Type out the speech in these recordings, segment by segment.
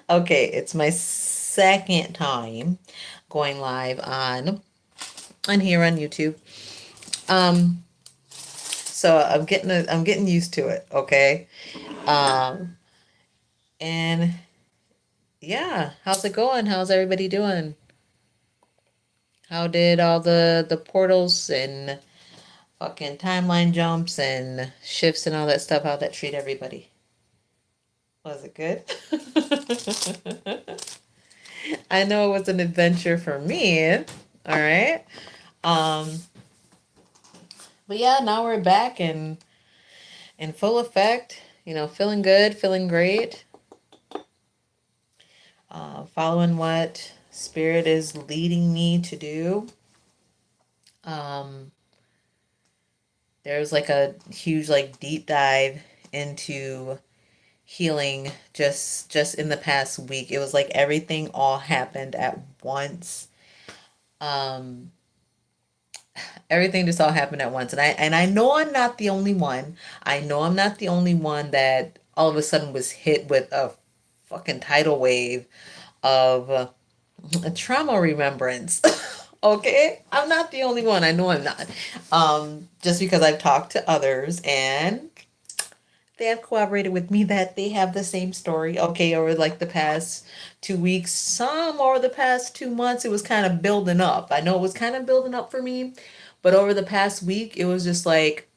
Okay, it's my second time going live on here on YouTube. Um, so I'm getting used to it, okay? Um, and yeah, how's it going? How's everybody doing? How did all the portals and fucking timeline jumps and shifts and all that stuff, how'd that treat everybody? Was it good? I know it was an adventure for me. All right. Um, but yeah, now we're back and in full effect. You know, feeling good, feeling great. Following what spirit is leading me to do. Um, there's like a huge like deep dive into healing just in the past week. It was like everything all happened at once. Um, everything just all happened at once, and I know I'm not the only one. I know I'm not the only one that all of a sudden was hit with a fucking tidal wave of a trauma remembrance. Okay, I'm not the only one. I know I'm not. Just because I've talked to others and they have cooperated with me that they have the same story. Okay, over like the past 2 weeks, some over the past 2 months, it was kind of building up. I know it was kind of building up for me, but over the past week, it was just like,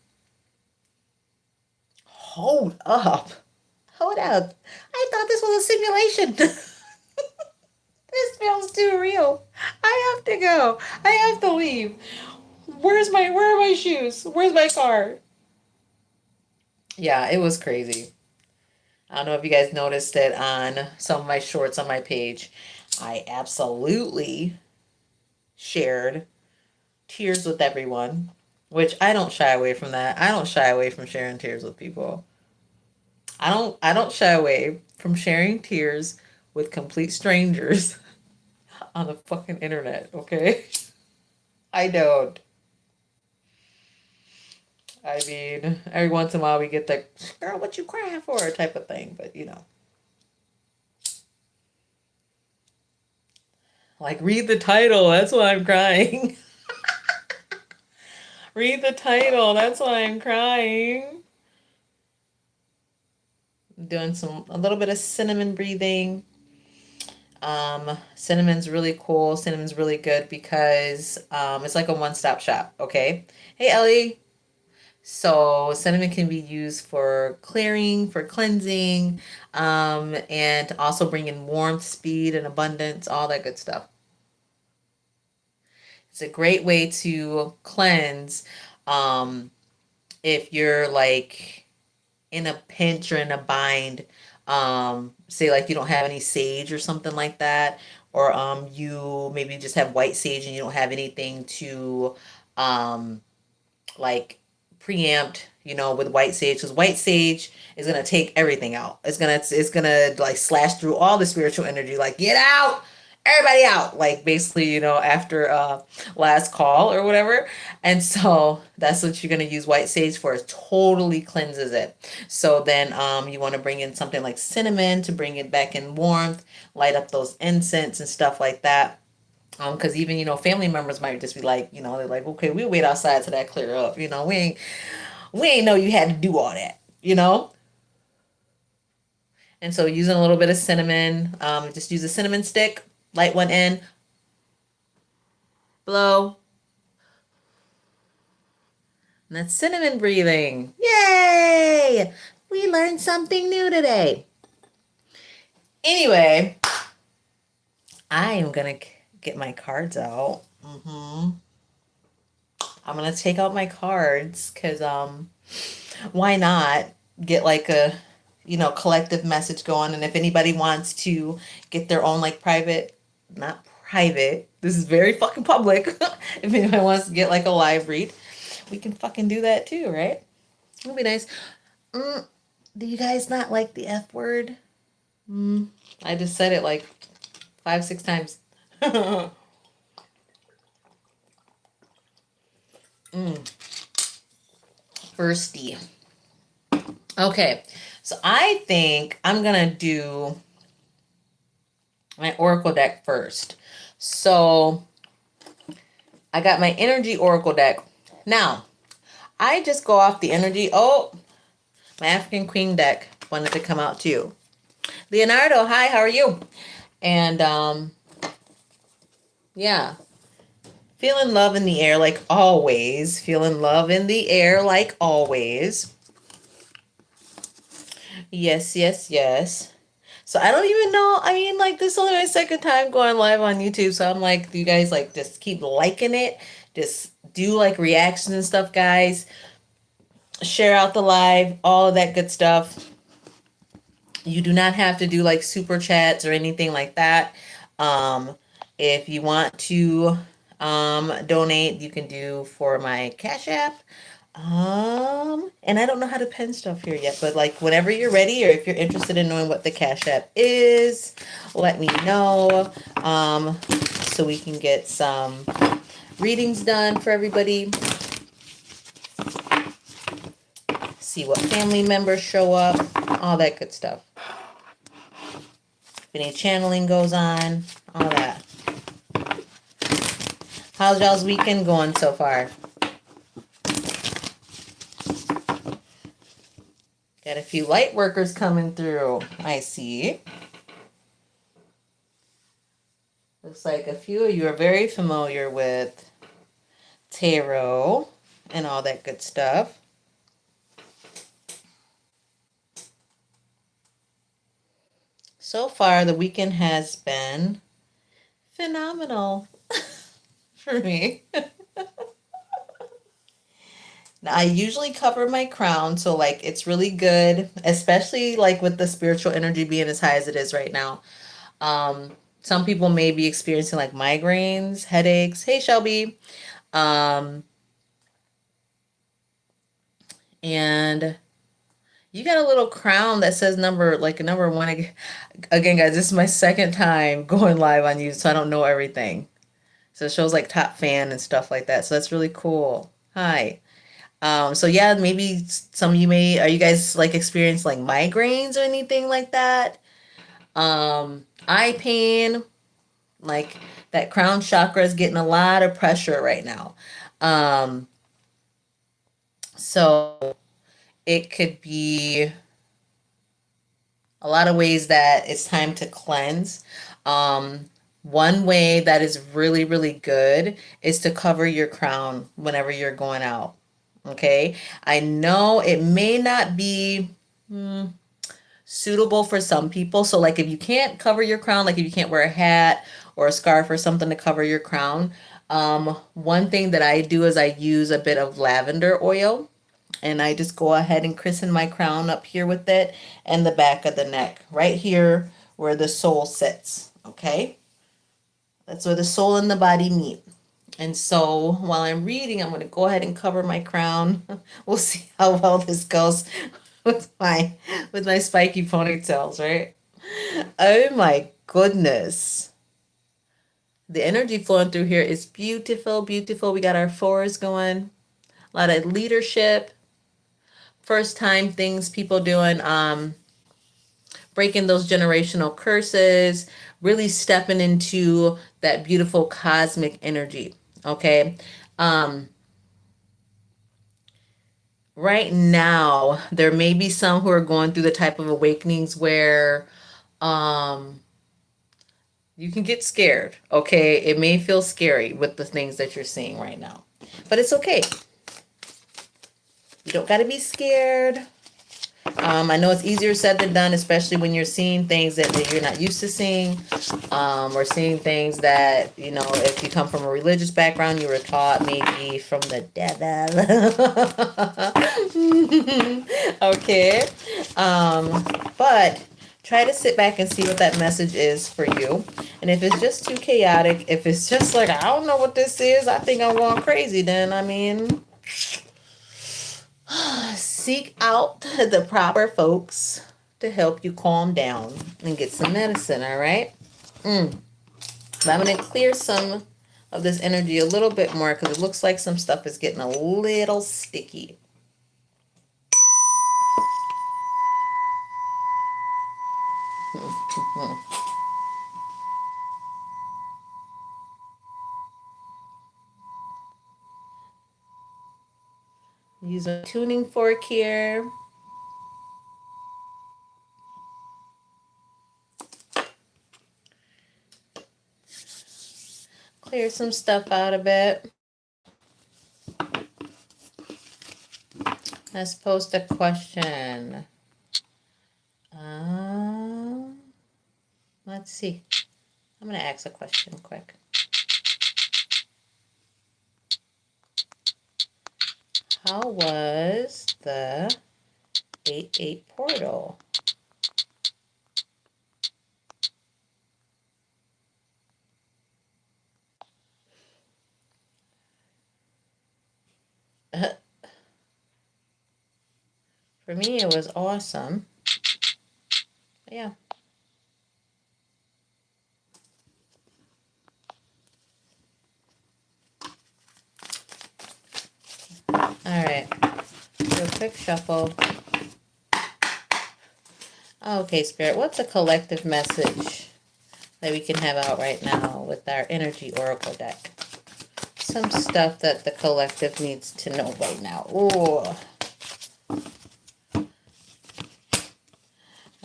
hold up, hold up. I thought this was a simulation. This feels too real. I have to go. I have to leave. Where are my shoes? Where's my car? Yeah, it was crazy. I don't know if you guys noticed it on some of my shorts on my page. I absolutely shared tears with everyone, which I don't shy away from that. I don't shy away from sharing tears with people. I don't shy away from sharing tears with complete strangers on the fucking internet, okay? I don't. I mean, every once in a while we get the girl, what you crying for type of thing, but you know. Like read the title, that's why I'm crying. Read the title, that's why I'm crying. I'm doing a little bit of cinnamon breathing. Cinnamon's really cool. Cinnamon's really good because it's like a one-stop shop, okay? Hey Ellie. So cinnamon can be used for clearing, for cleansing, and also bringing warmth, speed, and abundance, all that good stuff. It's a great way to cleanse um, if you're like in a pinch or in a bind. Say like you don't have any sage or something like that, or you maybe just have white sage and you don't have anything to um, like preempt, with white sage, because white sage is gonna take everything out. It's gonna like slash through all the spiritual energy, like get out, everybody out, like basically, after last call or whatever. And so that's what you're gonna use white sage for. It totally cleanses it. So then you want to bring in something like cinnamon to bring it back in warmth, light up those incense and stuff like that. Because even family members might just be like, they're like, okay, we wait outside till that clear up. We ain't know you had to do all that. And so using a little bit of cinnamon, just use a cinnamon stick, light one end, blow, and that's cinnamon breathing. Yay! We learned something new today. Anyway, I am gonna get my cards out. I'm gonna take out my cards because why not get like a collective message going. And if anybody wants to get their own like private, not private, this is very fucking public. If anybody wants to get like a live read, we can fucking do that too, right? It'll be nice. Do you guys not like the F word? I just said it like 5, 6 times. Firsty. Okay, So I think I'm going to do my Oracle deck first. So I got my energy Oracle deck. Now, I just go off the energy. Oh, my African Queen deck wanted to come out too. Leonardo, hi, how are you? And yeah, feeling love in the air like always. Feeling love in the air like always. Yes, yes, yes. So I don't even know. I mean, like, this is only my second time going live on YouTube. So I'm like, do you guys like just keep liking it? Just do like reactions and stuff, guys. Share out the live, all of that good stuff. You do not have to do like super chats or anything like that. If you want to donate, you can do for my Cash App. And I don't know how to pen stuff here yet, but like whenever you're ready, or if you're interested in knowing what the Cash App is, let me know. So we can get some readings done for everybody. See what family members show up, all that good stuff. If any channeling goes on, all that. How's y'all's weekend going so far? Got a few light workers coming through. I see. Looks like a few of you are very familiar with tarot and all that good stuff. So far, the weekend has been phenomenal for me. Now, I usually cover my crown, so like it's really good, especially like with the spiritual energy being as high as it is right now. Some people may be experiencing like migraines, headaches. Hey, Shelby. Um, and you got a little crown that says number, like a number one. Again, guys, this is my second time going live on YouTube, so I don't know everything. So it shows like top fan and stuff like that. So that's really cool. Hi. So yeah, maybe some of you are you guys like experience like migraines or anything like that? Eye pain, like that crown chakra is getting a lot of pressure right now. Um, so it could be a lot of ways that it's time to cleanse. One way that is really, really good is to cover your crown whenever you're going out. Okay. I know it may not be suitable for some people. So, like, if you can't cover your crown, like if you can't wear a hat or a scarf or something to cover your crown, one thing that I do is I use a bit of lavender oil and I just go ahead and christen my crown up here with it and the back of the neck, right here where the soul sits. Okay. That's where the soul and the body meet. And so while I'm reading, I'm going to go ahead and cover my crown. We'll see how well this goes with my spiky ponytails, right? Oh my goodness. The energy flowing through here is beautiful, beautiful. We got our fours going. A lot of leadership. First time things people doing, breaking those generational curses, really stepping into that beautiful cosmic energy. Okay. Right now, there may be some who are going through the type of awakenings where you can get scared. Okay. It may feel scary with the things that you're seeing right now, but it's okay. You don't got to be scared. I know it's easier said than done, especially when you're seeing things that you're not used to seeing, or seeing things that, you know, if you come from a religious background, you were taught maybe from the devil. Okay. But try to sit back and see what that message is for you. And if it's just too chaotic, if it's just like, I don't know what this is, I think I'm going crazy, then, I mean, seek out the proper folks to help you calm down and get some medicine, all right? But I'm going to clear some of this energy a little bit more because it looks like some stuff is getting a little sticky. Use a tuning fork here. Clear some stuff out a bit. Let's post a question. Let's see. I'm going to ask a question quick. How was the 8-8 portal? For me, it was awesome. But yeah. All right. Do a quick shuffle. Okay, Spirit, what's a collective message that we can have out right now with our Energy Oracle deck? Some stuff that the collective needs to know right now. Ooh.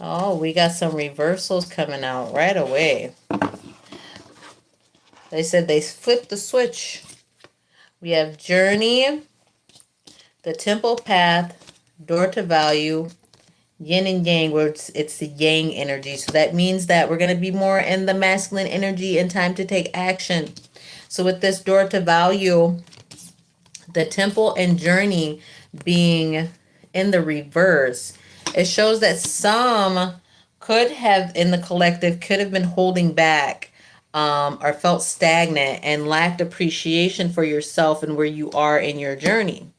Oh, we got some reversals coming out right away. They said they flipped the switch. We have Journey, the Temple Path, Door to Value, Yin and Yang, where it's the Yang energy. So that means that we're going to be more in the masculine energy and time to take action. So with this Door to Value, the Temple and Journey being in the reverse, it shows that some could have, in the collective, could have been holding back or felt stagnant and lacked appreciation for yourself and where you are in your journey.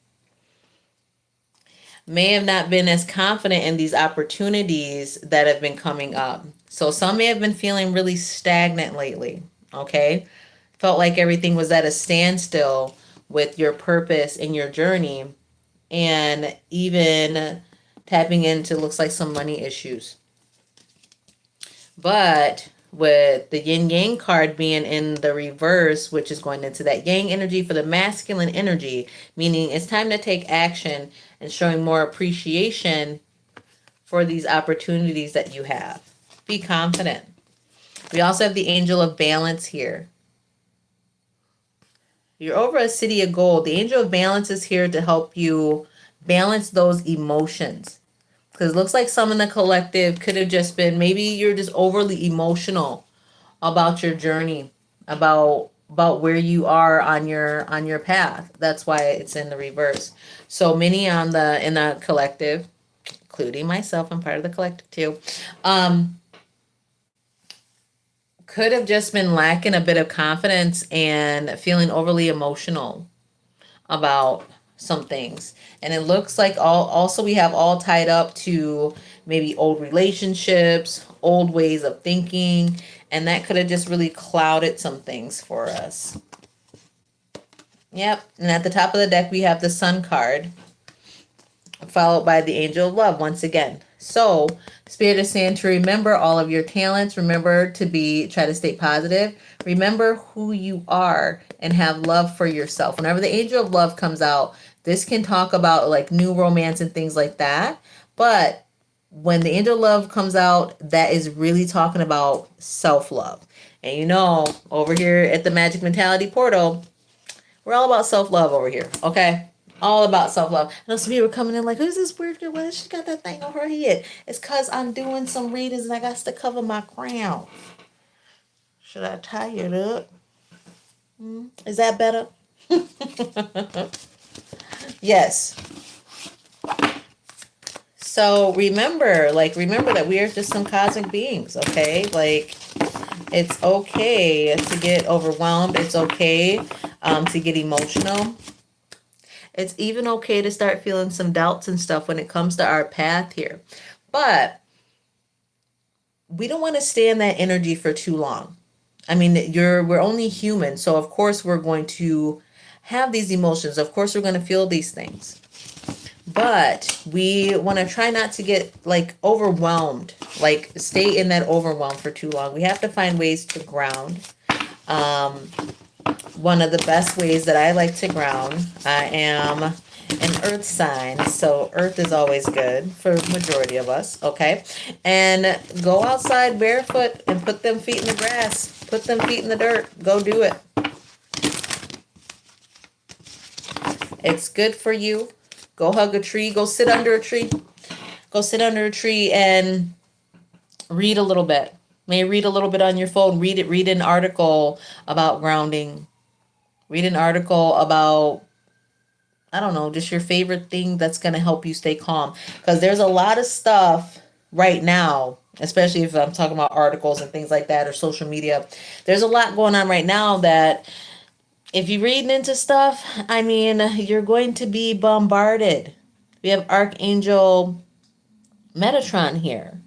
May have not been as confident in these opportunities that have been coming up. So some may have been feeling really stagnant lately, okay? Felt like everything was at a standstill with your purpose and your journey, and even tapping into, looks like, some money issues. But with the yin yang card being in the reverse, which is going into that yang energy for the masculine energy, meaning it's time to take action and showing more appreciation for these opportunities that you have. Be confident. We also have the angel of balance here. You're over a city of gold. The angel of balance is here to help you balance those emotions. Because it looks like some in the collective could have just been, maybe you're just overly emotional about your journey, about where you are on your path. That's why it's in the reverse. So many in the collective, including myself, I'm part of the collective too, could have just been lacking a bit of confidence and feeling overly emotional about some things. And it looks like also we have all tied up to maybe old relationships, old ways of thinking, and that could have just really clouded some things for us. Yep. And at the top of the deck, we have the Sun card, followed by the Angel of Love once again. So Spirit is saying to remember all of your talents. Remember to try to stay positive. Remember who you are and have love for yourself. Whenever the Angel of Love comes out, this can talk about like new romance and things like that. But when the Angel of Love comes out, that is really talking about self-love. And you know, over here at the Magic Mentality Portal, we're all about self-love over here, okay? All about self-love. And some people were coming in like, who's this weird girl? Why she got that thing on her head? It's because I'm doing some readings and I got to cover my crown. Should I tie it up? Is that better? Yes. So remember that we are just some cosmic beings, okay? Like, it's okay to get overwhelmed. It's okay to get emotional. It's even okay to start feeling some doubts and stuff when it comes to our path here. But we don't want to stay in that energy for too long. I mean, we're only human, so of course we're going to have these emotions. Of course we're going to feel these things. But we want to try not to get like overwhelmed, like stay in that overwhelm for too long. We have to find ways to ground. Um, One of the best ways that I like to ground, I am an earth sign, so earth is always good for majority of us, okay? And go outside barefoot and put them feet in the grass, put them feet in the dirt, go do it. It's good for you. Go hug a tree, go sit under a tree. Go sit under a tree and read a little bit. Maybe read a little bit on your phone. Read an article about grounding. Read an article about, I don't know, just your favorite thing that's going to help you stay calm. Because there's a lot of stuff right now, especially if I'm talking about articles and things like that or social media. There's a lot going on right now that if you're reading into stuff, I mean, you're going to be bombarded. We have Archangel Metatron here,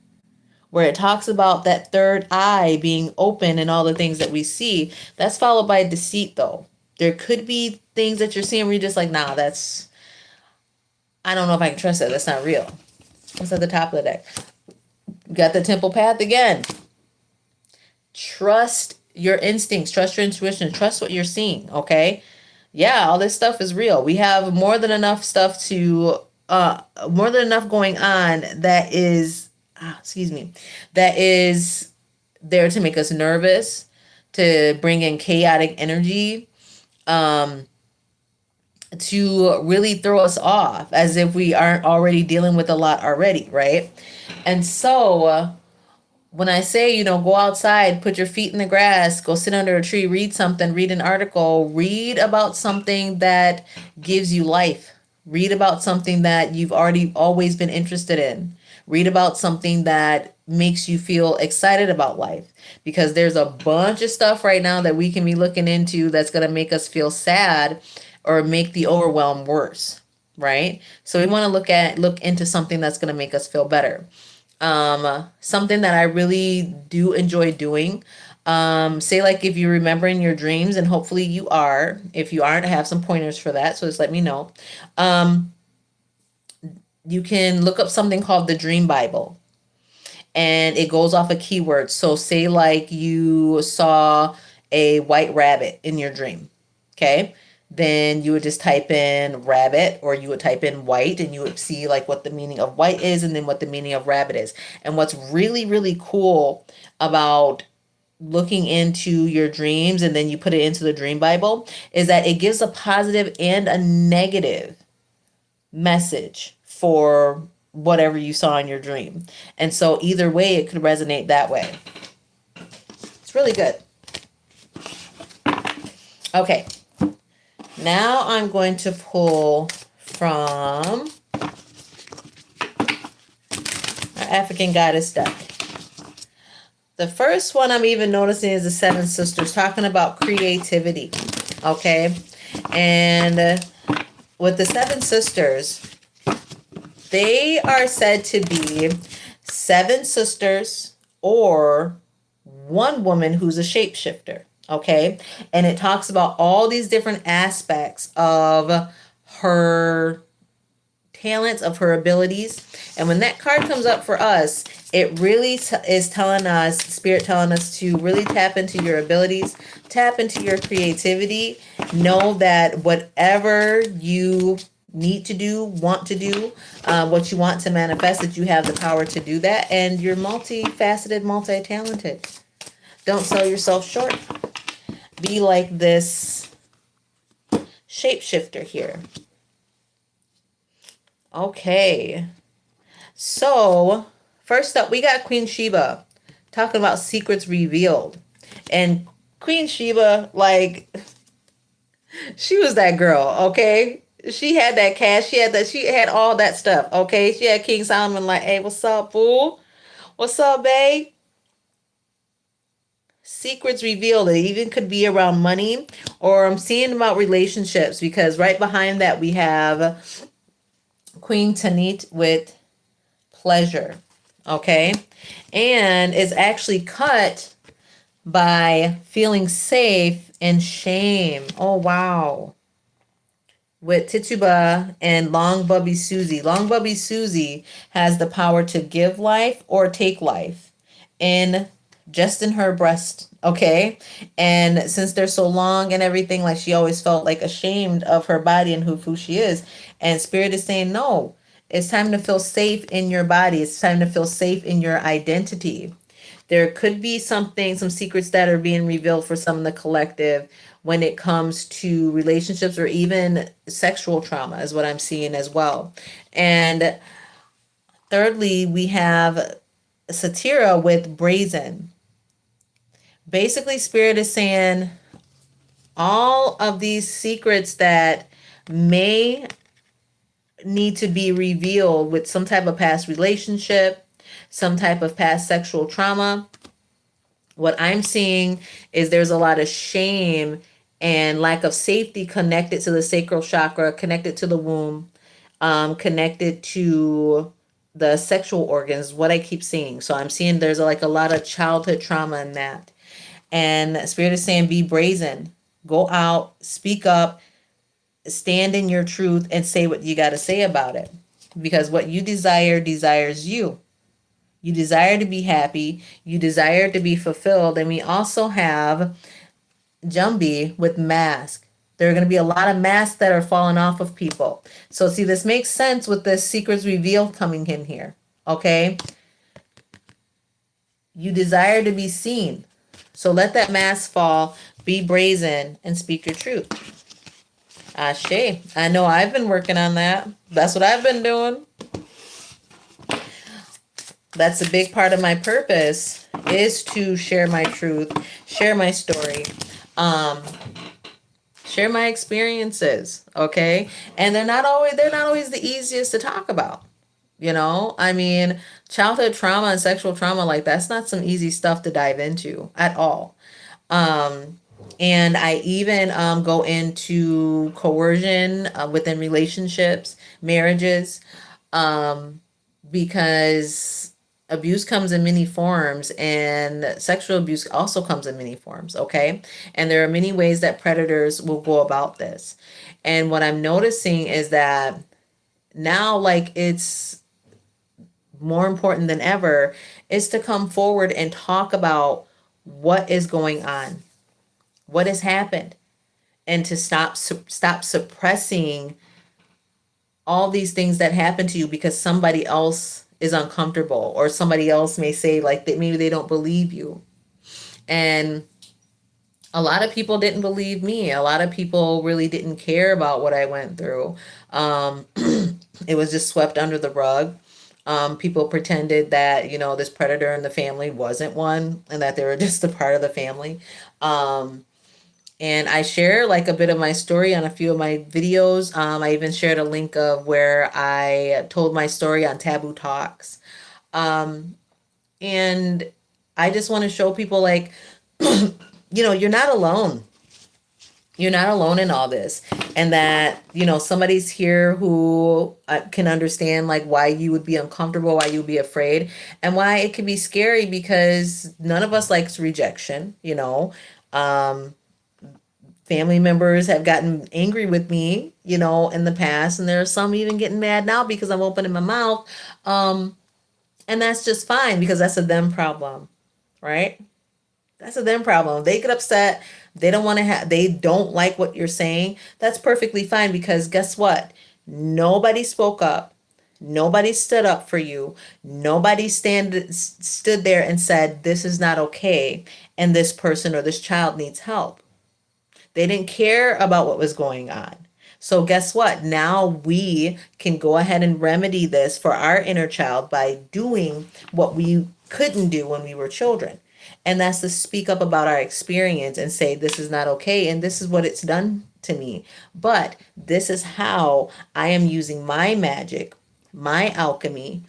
where it talks about that third eye being open and all the things that we see. That's followed by deceit, though. There could be things that you're seeing where you're just like, nah, I don't know if I can trust that. That's not real. What's at the top of the deck? You got the Temple Path again. Trust your instincts, trust your intuition, trust what you're seeing, okay? Yeah, all this stuff is real. We have more than enough stuff more than enough going on that is, that is there to make us nervous, to bring in chaotic energy, to really throw us off as if we aren't already dealing with a lot already, right? And so, when I say, go outside, put your feet in the grass, go sit under a tree, read something, read an article, read about something that gives you life. Read about something that you've already always been interested in. Read about something that makes you feel excited about life. Because there's a bunch of stuff right now that we can be looking into that's going to make us feel sad or make the overwhelm worse, right? So we want to look into something that's going to make us feel better. Something that I really do enjoy doing. Say like if you remember in your dreams, and hopefully you are. If you aren't, I have some pointers for that, so just let me know. You can look up something called the Dream Bible, and it goes off of keywords. So say like you saw a white rabbit in your dream, okay? Then you would just type in rabbit, or you would type in white, and you would see like what the meaning of white is and then what the meaning of rabbit is. And what's really, really cool about looking into your dreams and then you put it into the Dream Bible is that it gives a positive and a negative message for whatever you saw in your dream. And so either way, it could resonate that way. It's really good. Okay. Now I'm going to pull from our African Goddess deck. The first one I'm even noticing is the Seven Sisters, talking about creativity, okay? And with the Seven Sisters, they are said to be seven sisters or one woman who's a shapeshifter, okay? And it talks about all these different aspects of her talents, of her abilities. And when that card comes up for us, it really is telling us, Spirit telling us to really tap into your abilities, tap into your creativity. Know that whatever you need to do, want to do, what you want to manifest, that you have the power to do that. And you're multifaceted, multi-talented. Don't sell yourself short. Be like this shapeshifter here. Okay. So, first up, we got Queen Sheba talking about secrets revealed. And Queen Sheba, like, she was that girl, okay? She had that cash. She had all that stuff, okay? She had King Solomon like, hey, what's up, fool? What's up, babe? Secrets revealed. It even could be around money, or I'm seeing about relationships, because right behind that we have Queen Tanit with pleasure, okay? And it's actually cut by feeling safe and shame. Oh, wow. with Tituba and Long Bubby Susie. Long Bubby Susie has the power to give life or take life in just in her breast, okay? And since they're so long and everything, like she always felt like ashamed of her body and who she is. And Spirit is saying, no, it's time to feel safe in your body. It's time to feel safe in your identity. There could be something, some secrets that are being revealed for some of the collective when it comes to relationships or even sexual trauma, is what I'm seeing as well. And thirdly, we have Satira with brazen. Basically, Spirit is saying all of these secrets that may need to be revealed with some type of past relationship, some type of past sexual trauma. What I'm seeing is there's a lot of shame and lack of safety connected to the sacral chakra, connected to the womb, connected to the sexual organs, what I keep seeing. So I'm seeing there's like a lot of childhood trauma in that. And Spirit is saying, be brazen, go out, speak up, stand in your truth, and say what you got to say about it. Because what you desire desires you. You desire to be happy. You desire to be fulfilled. And we also have Jumbi with mask. There are going to be a lot of masks that are falling off of people. So see, this makes sense with the secrets revealed coming in here. Okay? You desire to be seen. So let that mask fall, be brazen, and speak your truth. Ashe. I know I've been working on that. That's what I've been doing. That's a big part of my purpose, is to share my truth, share my story, share my experiences, okay? And they're not always the easiest to talk about. You know, I mean, childhood trauma and sexual trauma, like that's not some easy stuff to dive into at all. And I even go into coercion within relationships, marriages, because abuse comes in many forms and sexual abuse also comes in many forms, okay? And there are many ways that predators will go about this. And what I'm noticing is that now, like, it's more important than ever is to come forward and talk about what is going on, what has happened, and to stop suppressing all these things that happen to you because somebody else is uncomfortable, or somebody else may say like that maybe they don't believe you. And a lot of people didn't believe me. A lot of people really didn't care about what I went through. It was just swept under the rug. People pretended that, you know, this predator in the family wasn't one and that they were just a part of the family. And I share like a bit of my story on a few of my videos. I even shared a link of where I told my story on Taboo Talks. And I just want to show people like, you know, you're not alone. You're not alone in all this. And that, you know, somebody's here who can understand like why you would be uncomfortable, why you would be afraid, and why it can be scary because none of us likes rejection, you know. Family members have gotten angry with me, you know, in the past, and there are some even getting mad now because I'm opening my mouth. And that's just fine because that's a them problem, right? That's a them problem. They get upset. They don't want to have, they don't like what you're saying. That's perfectly fine because guess what? Nobody spoke up. Nobody stood up for you. Nobody stood there and said, this is not okay. And this person or this child needs help. They didn't care about what was going on. So guess what? Now we can go ahead and remedy this for our inner child by doing what we couldn't do when we were children. And that's to speak up about our experience and say, this is not okay. And this is what it's done to me. But this is how I am using my magic, my alchemy,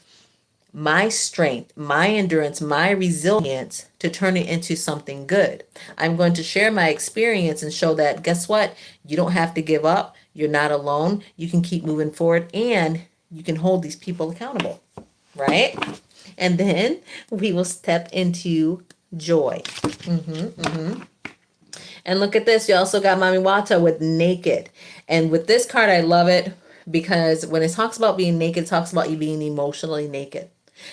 my strength, my endurance, my resilience to turn it into something good. I'm going to share my experience and show that, guess what? You don't have to give up. You're not alone. You can keep moving forward and you can hold these people accountable, right? And then we will step into joy. And look at this. You also got Mami Wata with naked. And with this card, I love it because when it talks about being naked, it talks about you being emotionally naked.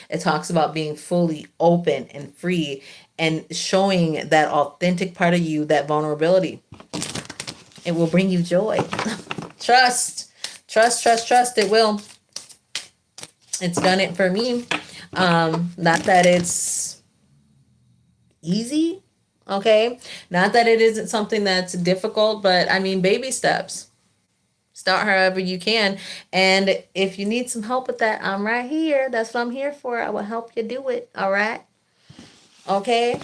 It talks about being fully open and free and showing that authentic part of you, that vulnerability. It will bring you joy. Trust. Trust, trust, trust. It will. It's done it for me. Not that it's easy, okay? Not that it isn't something that's difficult, but I mean, baby steps. Start however you can. And if you need some help with that, I'm right here. That's what I'm here for. I will help you do it. All right. Okay.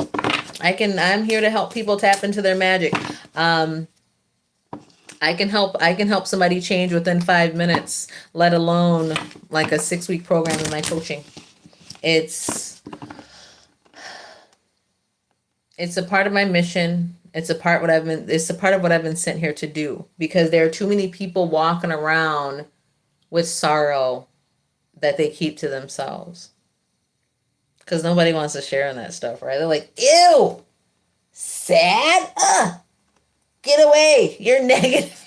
I'm here to help people tap into their magic. I can help somebody change within 5 minutes, let alone like a 6-week program in my coaching. It's a part of my mission. It's a part of what I've been sent here to do, because there are too many people walking around with sorrow that they keep to themselves. Because nobody wants to share in that stuff, right? They're like, ew, sad? Get away. You're negative.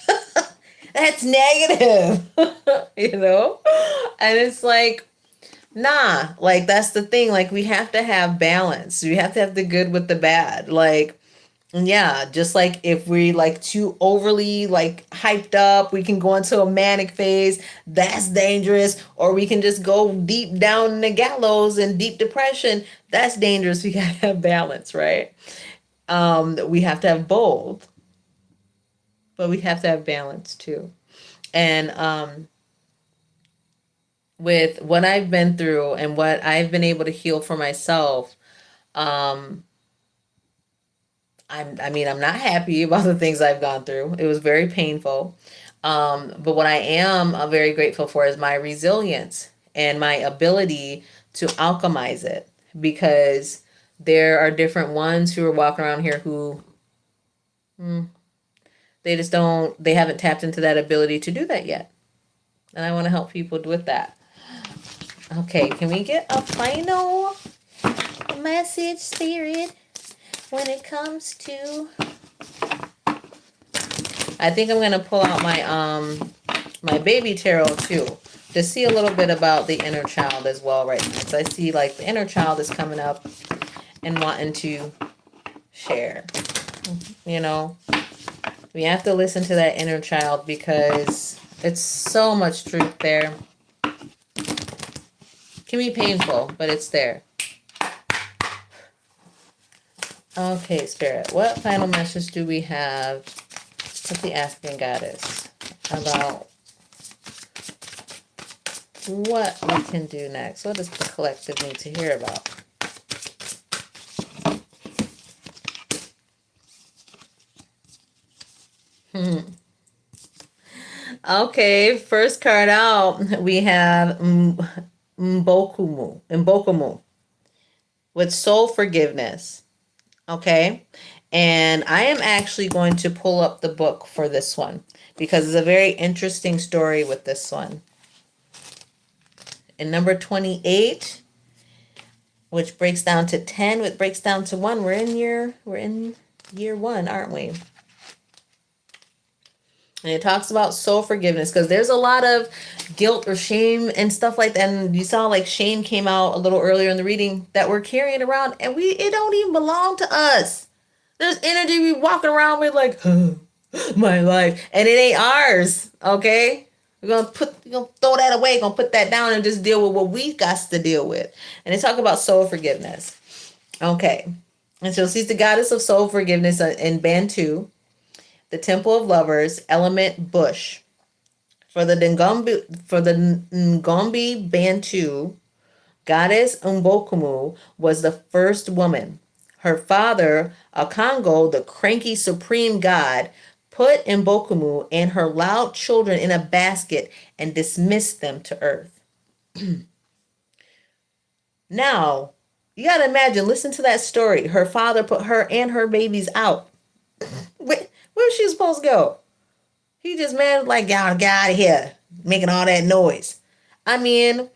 That's negative. You know? And it's like, nah, like that's the thing. Like we have to have balance. We have to have the good with the bad. Like, yeah, just like if we like too overly like hyped up, we can go into a manic phase. That's dangerous. Or we can just go deep down in the gallows and deep depression. That's dangerous. We gotta have balance, right? We have to have both, but we have to have balance too. And with what I've been through and what I've been able to heal for myself, um, I'm not happy about the things I've gone through. It was very painful. But what I am very grateful for is my resilience and my ability to alchemize it, because there are different ones who are walking around here who they haven't tapped into that ability to do that yet. And I want to help people with that. Okay, can we get a final message, Spirit, when it comes to... I think I'm going to pull out my baby tarot too, to see a little bit about the inner child as well right now. So I see like the inner child is coming up and wanting to share. You know, we have to listen to that inner child because it's so much truth there. Can be painful, but it's there. Okay, Spirit, what final message do we have with the African goddess about what we can do next? What does the collective need to hear about? Okay, first card out, we have Mbokumu with soul forgiveness. Okay, and I am actually going to pull up the book for this one because it's a very interesting story with this one. And number 28, which breaks down to 10, which breaks down to 1. We're in year 1, aren't we? And it talks about soul forgiveness because there's a lot of guilt or shame and stuff like that. And you saw like shame came out a little earlier in the reading that we're carrying around, and it don't even belong to us. There's energy we walking around with like, oh, my life, and it ain't ours. Okay, we're gonna throw that away. Gonna put that down and just deal with what we got to deal with. And they talk about soul forgiveness. Okay, and so she's the goddess of soul forgiveness in Bantu. The Temple of Lovers, element bush. For the Ngombe Bantu, goddess Mbokumu was the first woman. Her father, Akongo, the cranky supreme god, put Mbokumu and her loud children in a basket and dismissed them to earth. Now, you gotta imagine, listen to that story. Her father put her and her babies out. Where was she supposed to go? He just mad like, get out of here, making all that noise. I mean,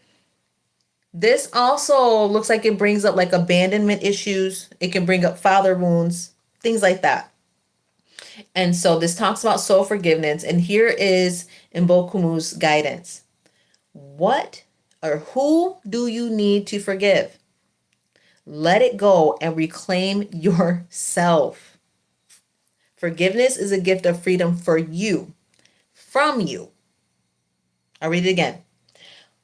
this also looks like it brings up like abandonment issues. It can bring up father wounds, things like that. And so this talks about soul forgiveness. And here is Mbokumu's guidance. What or who do you need to forgive? Let it go and reclaim yourself. Forgiveness is a gift of freedom for you, from you. I'll read it again.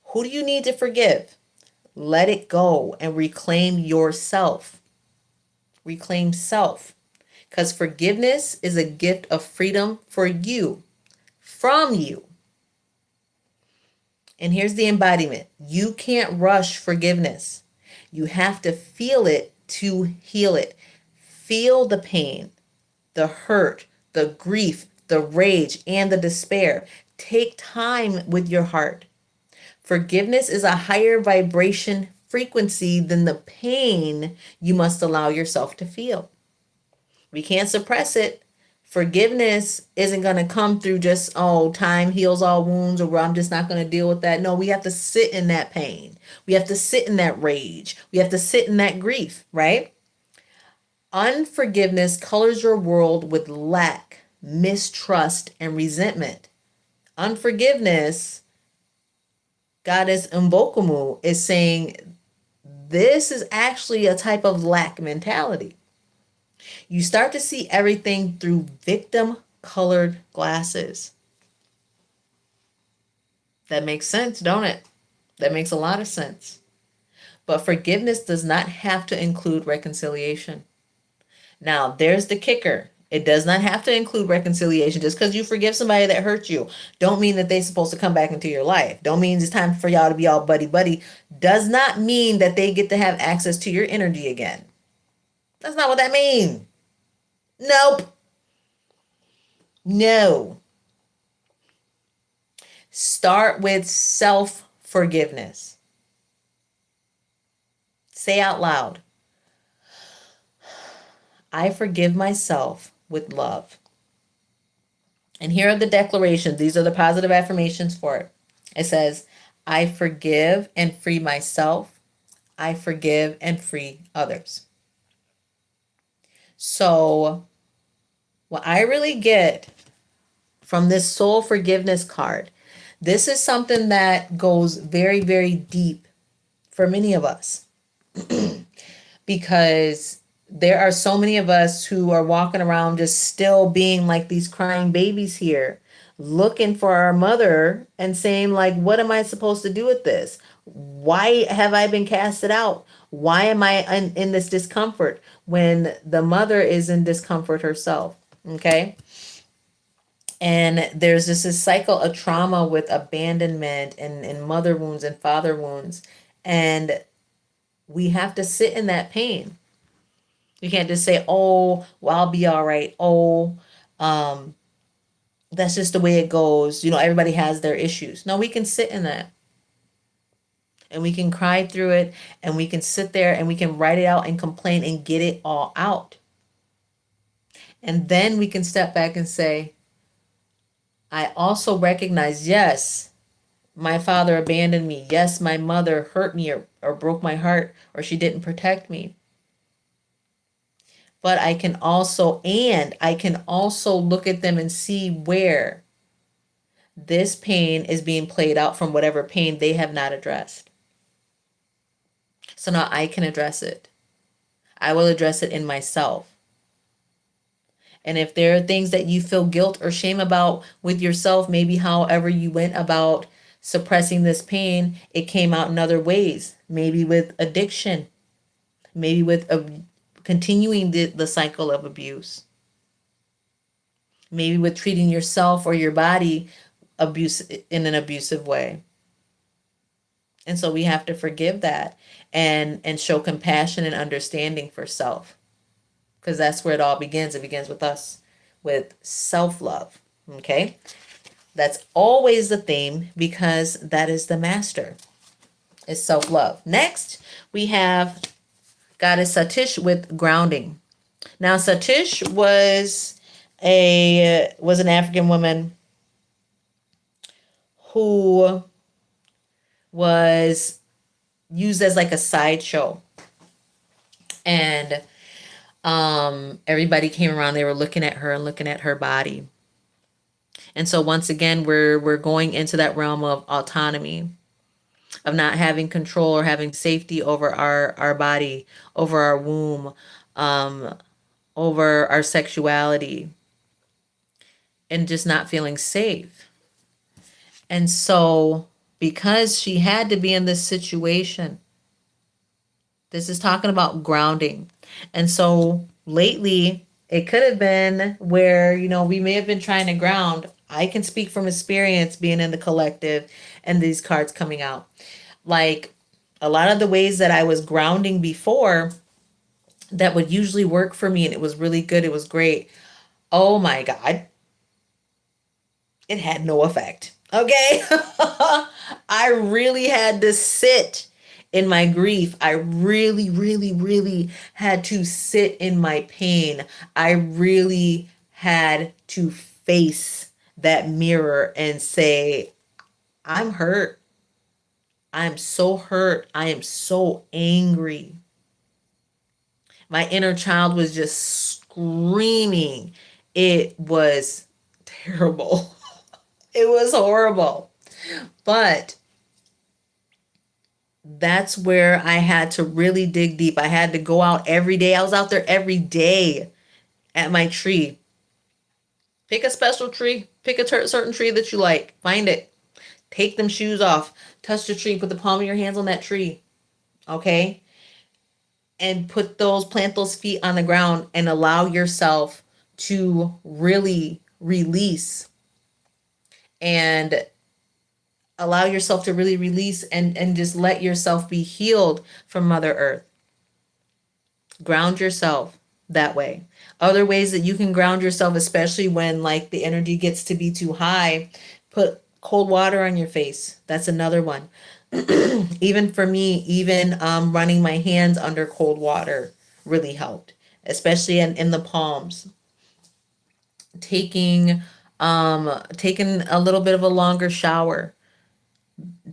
Who do you need to forgive? Let it go and reclaim yourself. Reclaim self. Because forgiveness is a gift of freedom for you, from you. And here's the embodiment. You can't rush forgiveness. You have to feel it to heal it. Feel the pain, the hurt, the grief, the rage, and the despair. Take time with your heart. Forgiveness is a higher vibration frequency than the pain you must allow yourself to feel. We can't suppress it. Forgiveness isn't going to come through just, oh, time heals all wounds, or I'm just not going to deal with that. No, we have to sit in that pain. We have to sit in that rage. We have to sit in that grief, right? Unforgiveness colors your world with lack, mistrust, and resentment. Unforgiveness, Goddess Mbokumu is saying this is actually a type of lack mentality. You start to see everything through victim colored glasses. That makes sense, don't it? That makes a lot of sense. But forgiveness does not have to include reconciliation. Now, there's the kicker. It does not have to include reconciliation. Just because you forgive somebody that hurt you, don't mean that they're supposed to come back into your life. Don't mean it's time for y'all to be all buddy-buddy. Does not mean that they get to have access to your energy again. That's not what that means. Nope. No. Start with self-forgiveness. Say out loud, I forgive myself with love. And here are the declarations. These are the positive affirmations for it. It says, I forgive and free myself. I forgive and free others. So what I really get from this soul forgiveness card, this is something that goes very, very deep for many of us because there are so many of us who are walking around just still being like these crying babies here, looking for our mother and saying like, what am I supposed to do with this? Why have I been casted out? Why am I in this discomfort when the mother is in discomfort herself? Okay. And there's this cycle of trauma with abandonment and mother wounds and father wounds. And we have to sit in that pain. You can't just say, oh, well, I'll be all right. Oh, that's just the way it goes. You know, everybody has their issues. No, we can sit in that. And we can cry through it. And we can sit there and we can write it out and complain and get it all out. And then we can step back and say, I also recognize, yes, my father abandoned me. Yes, my mother hurt me or broke my heart, or she didn't protect me. But I can also look at them and see where this pain is being played out from whatever pain they have not addressed. So now I can address it. I will address it in myself. And if there are things that you feel guilt or shame about with yourself, maybe however you went about suppressing this pain, it came out in other ways. Maybe with addiction, maybe with continuing the cycle of abuse, maybe with treating yourself or your body in an abusive way. And so we have to forgive that and show compassion and understanding for self, because that's where it all begins. It begins with us, with self-love. Okay, that's always the theme because that is the master, is self-love. Next we have Goddess Satish with grounding. Now Satish was an African woman who was used as like a sideshow. And Everybody came around, they were looking at her and looking at her body. And so once again, we're going into that realm of autonomy, of not having control or having safety over our body, over our womb, um, over our sexuality, and just not feeling safe. And so because she had to be in this situation, this is talking about grounding. And so lately, it could have been where, we may have been trying to ground. I can speak from experience being in the collective and these cards coming out. Like a lot of the ways that I was grounding before that would usually work for me and it was really good, it was great. Oh my God, it had no effect. Okay. I really had to sit in my grief. I really, really, really had to sit in my pain. I really had to face that mirror and say, I'm hurt. I'm so hurt. I am so angry. My inner child was just screaming. It was terrible. It was horrible. But that's where I had to really dig deep. I had to go out every day. I was out there every day at my tree. Pick a special tree. Pick a certain tree that you like. Find it. Take them shoes off. Touch the tree. Put the palm of your hands on that tree. Okay? And plant those feet on the ground and allow yourself to really release and allow yourself to really release and just let yourself be healed from Mother Earth. Ground yourself that way. Other ways that you can ground yourself, especially when like the energy gets to be too high, put cold water on your face. That's another one. Even for me, even running my hands under cold water really helped, especially in the palms. Taking a little bit of a longer shower,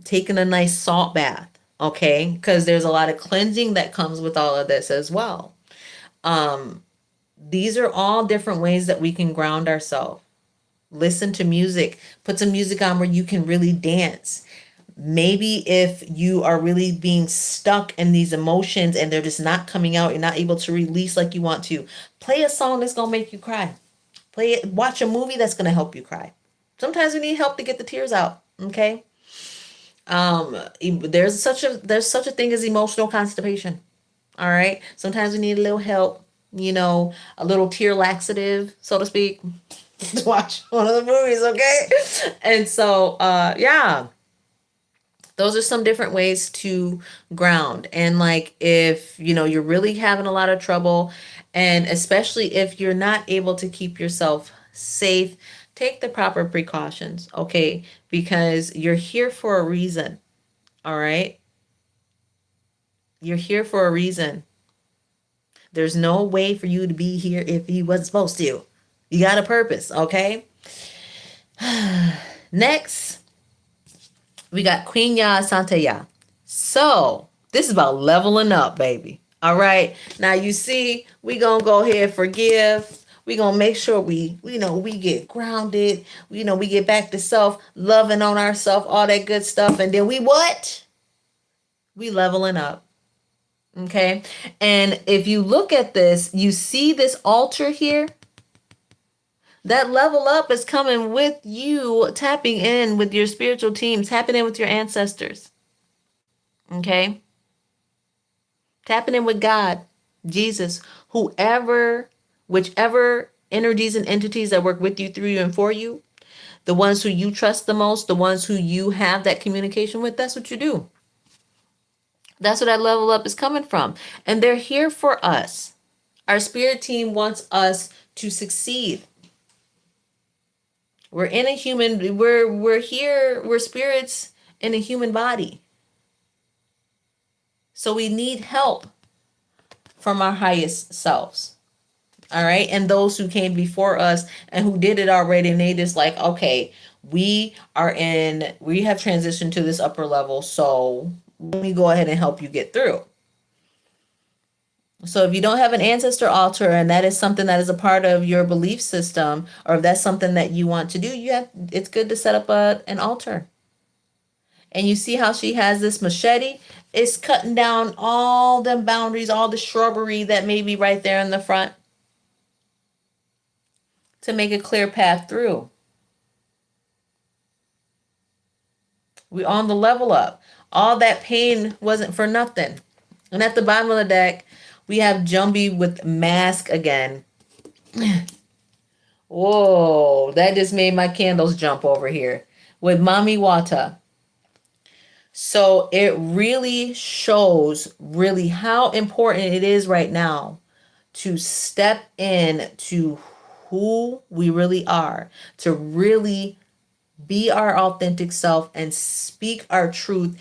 taking a nice salt bath, okay? Because there's a lot of cleansing that comes with all of this as well. These are all different ways that we can ground ourselves. Listen to music, put some music on where you can really dance. Maybe if you are really being stuck in these emotions and they're just not coming out, you're not able to release like you want to, play a song that's gonna make you cry. Play it, watch a movie that's gonna help you cry. Sometimes we need help to get the tears out, okay? There's such a thing as emotional constipation. All right. Sometimes we need a little help, a little tear laxative, so to speak, to watch one of the movies, okay? And so yeah. Those are some different ways to ground. And like if you're really having a lot of trouble, and especially if you're not able to keep yourself safe, take the proper precautions, okay? Because you're here for a reason. All right? You're here for a reason. There's no way for you to be here if you wasn't supposed to. You got a purpose, okay? Next, we got Queen Ya Santa Ya. So, this is about leveling up, baby. All right? Now, you see, we going to go ahead, forgive. We going to make sure we get grounded. We get back to self, loving on ourselves, all that good stuff. And then we what? We leveling up. Okay. And if you look at this, you see this altar here. That level up is coming with you tapping in with your spiritual team, tapping in with your ancestors. Okay. Tapping in with God, Jesus, whichever energies and entities that work with you, through you, and for you, the ones who you trust the most, the ones who you have that communication with, that's what you do. That's where that level up is coming from. And they're here for us. Our spirit team wants us to succeed. We're here, we're spirits in a human body. So we need help from our highest selves. All right. And those who came before us and who did it already, and they just like, okay, we have transitioned to this upper level. So let me go ahead and help you get through. So if you don't have an ancestor altar and that is something that is a part of your belief system, or if that's something that you want to do, it's good to set up an altar. And you see how she has this machete? It's cutting down all the boundaries, all the shrubbery that may be right there in the front to make a clear path through. We're on the level up. All that pain wasn't for nothing. And at the bottom of the deck, we have Jumbie with mask again. Whoa, that just made my candles jump over here. With Mami Wata. So it really shows really how important it is right now to step in to who we really are, to really be our authentic self and speak our truth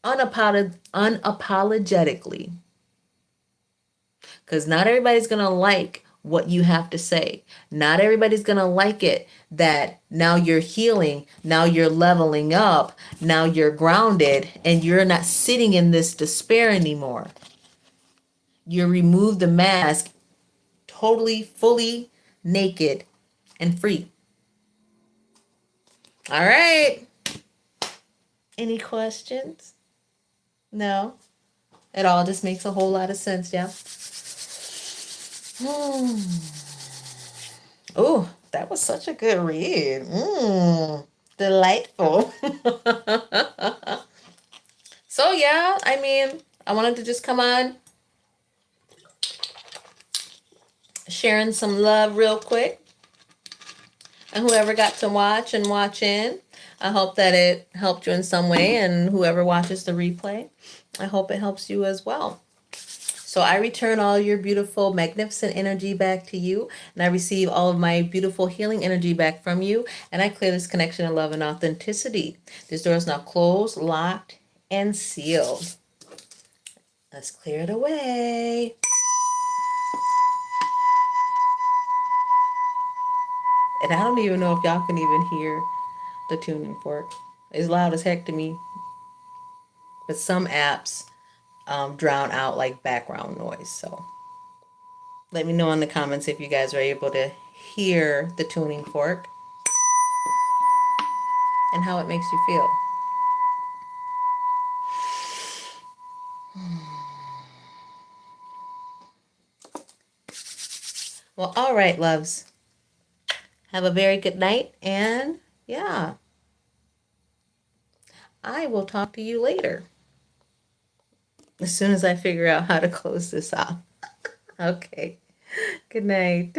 unapologetically. Because not everybody's going to like what you have to say. Not everybody's going to like it that now you're healing, now you're leveling up, now you're grounded, and you're not sitting in this despair anymore. You remove the mask totally, fully naked and free. All right. Any questions? No? It all just makes a whole lot of sense, yeah? Oh, that was such a good read. Delightful. So, yeah, I mean, I wanted to just come on sharing some love real quick. And whoever got to watch and watch in, I hope that it helped you in some way. And whoever watches the replay, I hope it helps you as well. So I return all your beautiful, magnificent energy back to you, and I receive all of my beautiful healing energy back from you, and I clear this connection of love and authenticity. This door is now closed, locked, and sealed. Let's clear it away. And I don't even know if y'all can even hear the tuning fork. It's loud as heck to me. But some apps drown out like background noise. So let me know in the comments if you guys are able to hear the tuning fork and how it makes you feel. Well, all right, loves. Have a very good night. And yeah, I will talk to you later as soon as I figure out how to close this off. Okay. Good night.